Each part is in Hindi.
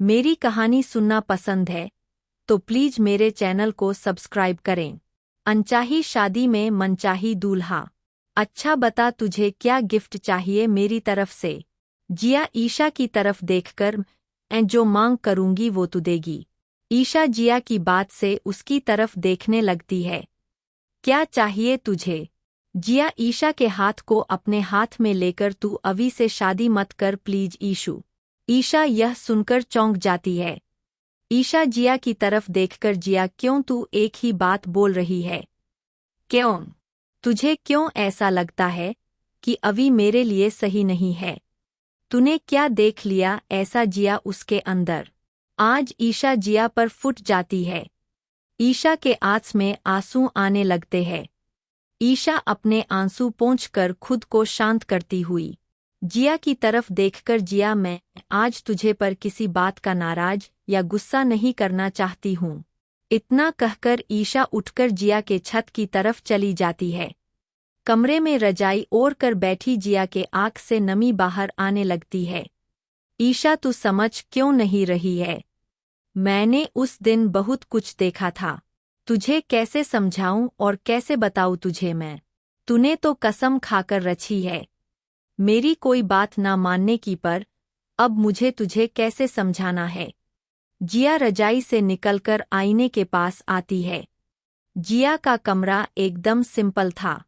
मेरी कहानी सुनना पसंद है तो प्लीज मेरे चैनल को सब्सक्राइब करें। अनचाही शादी में मनचाही दूल्हा। अच्छा बता तुझे क्या गिफ्ट चाहिए मेरी तरफ से। जिया ईशा की तरफ देखकर जो मांग करूंगी वो तू देगी। ईशा जिया की बात से उसकी तरफ देखने लगती है। क्या चाहिए तुझे? जिया ईशा के हाथ को अपने हाथ में लेकर तू अभी से शादी मत कर प्लीज ईशू। ईशा यह सुनकर चौंक जाती है। ईशा जिया की तरफ देखकर जिया क्यों तू एक ही बात बोल रही है? क्यों? तुझे क्यों ऐसा लगता है कि अभी मेरे लिए सही नहीं है? तूने क्या देख लिया ऐसा जिया उसके अंदर? आज ईशा जिया पर फुट जाती है। ईशा के आंख में आंसू आने लगते हैं। ईशा अपने आंसू पोंछकर खुद को शांत करती हुई जिया की तरफ देखकर जिया मैं आज तुझे पर किसी बात का नाराज या गुस्सा नहीं करना चाहती हूँ। इतना कहकर ईशा उठकर जिया के छत की तरफ चली जाती है। कमरे में रजाई ओढ़ कर बैठी जिया के आंख से नमी बाहर आने लगती है। ईशा तू समझ क्यों नहीं रही है? मैंने उस दिन बहुत कुछ देखा था। तुझे कैसे समझाऊं और कैसे बताऊं तुझे मैं? तूने तो कसम खाकर रखी है मेरी कोई बात ना मानने की, पर अब मुझे तुझे कैसे समझाना है? जिया रजाई से निकलकर आईने के पास आती है। जिया का कमरा एकदम सिंपल था।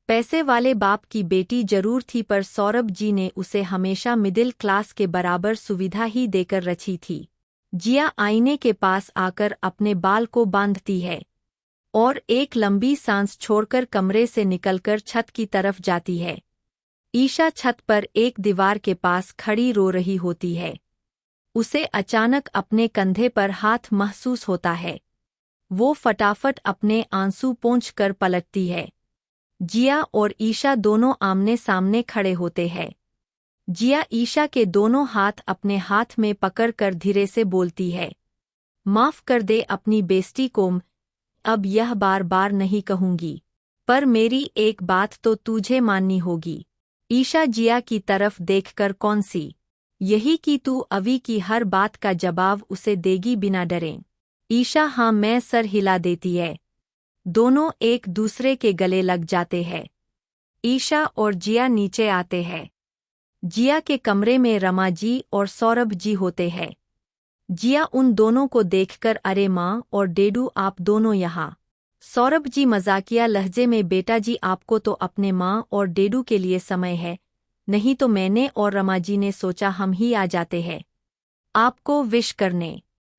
पैसे वाले बाप की बेटी जरूर थी, पर सौरभ जी ने उसे हमेशा मिडिल क्लास के बराबर सुविधा ही देकर रखी थी। जिया आईने के पास आकर अपने बाल को बांधती है और एक लंबी सांस छोड़कर कमरे से निकलकर छत की तरफ जाती है। ईशा छत पर एक दीवार के पास खड़ी रो रही होती है। उसे अचानक अपने कंधे पर हाथ महसूस होता है। वो फटाफट अपने आंसू पोंछकर पलटती है। जिया और ईशा दोनों आमने सामने खड़े होते हैं। जिया ईशा के दोनों हाथ अपने हाथ में पकड़कर धीरे से बोलती है, माफ कर दे अपनी बेइज्जती को, अब यह बार बार नहीं कहूंगी, पर मेरी एक बात तो तुझे माननी होगी। ईशा जिया की तरफ देखकर कौन सी? यही कि तू अभी की हर बात का जवाब उसे देगी बिना डरे। ईशा हाँ मैं सर हिला देती है। दोनों एक दूसरे के गले लग जाते हैं। ईशा और जिया नीचे आते हैं। जिया के कमरे में रमा जी और सौरभ जी होते हैं। जिया उन दोनों को देखकर अरे माँ और डेडू आप दोनों यहाँ। सौरभ जी मजाकिया लहजे में बेटा जी आपको तो अपने माँ और डेडू के लिए समय है, नहीं तो मैंने और रमा जी ने सोचा हम ही आ जाते हैं आपको विश करने।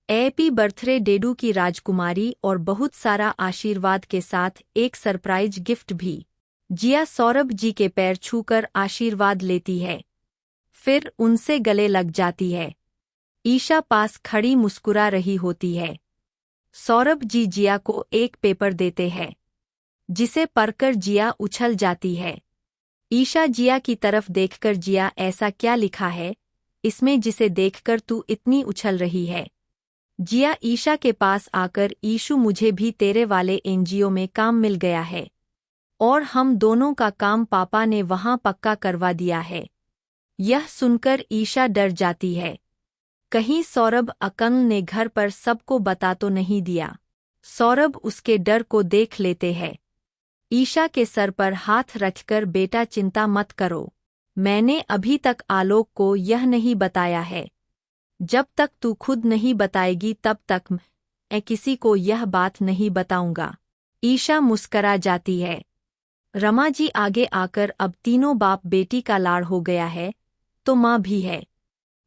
हैप्पी बर्थडे डेडू की राजकुमारी और बहुत सारा आशीर्वाद के साथ एक सरप्राइज गिफ्ट भी। जिया सौरभ जी के पैर छूकर आशीर्वाद लेती है, फिर उनसे गले लग जाती है। ईशा पास खड़ी मुस्कुरा रही होती है। सौरभ जी जिया को एक पेपर देते हैं, जिसे पढ़कर जिया उछल जाती है। ईशा जिया की तरफ देखकर जिया ऐसा क्या लिखा है इसमें जिसे देखकर तू इतनी उछल रही है? जिया ईशा के पास आकर ईशु मुझे भी तेरे वाले एनजीओ में काम मिल गया है और हम दोनों का काम पापा ने वहां पक्का करवा दिया है। यह सुनकर ईशा डर जाती है। कहीं सौरभ अकंग ने घर पर सबको बता तो नहीं दिया? सौरभ उसके डर को देख लेते हैं। ईशा के सर पर हाथ रखकर बेटा चिंता मत करो, मैंने अभी तक आलोक को यह नहीं बताया है। जब तक तू खुद नहीं बताएगी तब तक मैं किसी को यह बात नहीं बताऊंगा। ईशा मुस्करा जाती है। रमा जी आगे आकर अब तीनों बाप बेटी का लाड़ हो गया है तो माँ भी है।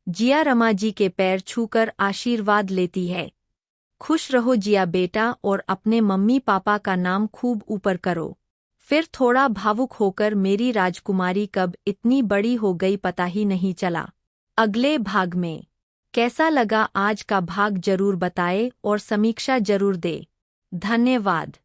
जिया रमा जी के पैर छूकर आशीर्वाद लेती है। खुश रहो जिया बेटा और अपने मम्मी पापा का नाम खूब ऊपर करो। फिर थोड़ा भावुक होकर मेरी राजकुमारी कब इतनी बड़ी हो गई पता ही नहीं चला। अगले भाग में कैसा लगा आज का भाग जरूर बताए और समीक्षा जरूर दे। धन्यवाद।